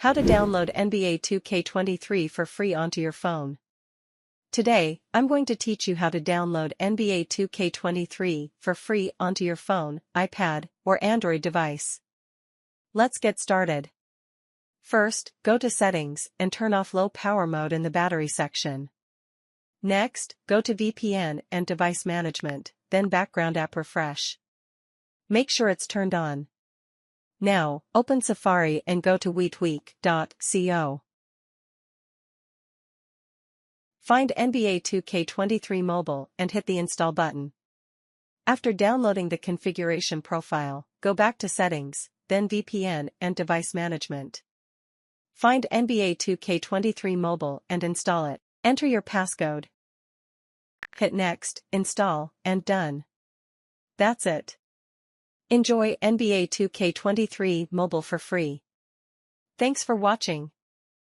How to download NBA 2k23 for free onto your phone. Today, I'm going to teach you how to download NBA 2k23 for free onto your phone, iPad, or Android device. Let's get started. First, go to Settings and turn off Low Power Mode in the Battery section. Next, go to VPN and Device Management, then Background App Refresh. Make sure it's turned on. Now, open Safari and go to warrant.co. Find NBA 2k23 Mobile and hit the Install button. After downloading the configuration profile, go back to Settings, then VPN and Device Management. Find NBA 2k23 Mobile and install it. Enter your passcode. Hit Next, Install, and Done. That's it. Enjoy NBA 2k23 Mobile for free. Thanks for watching.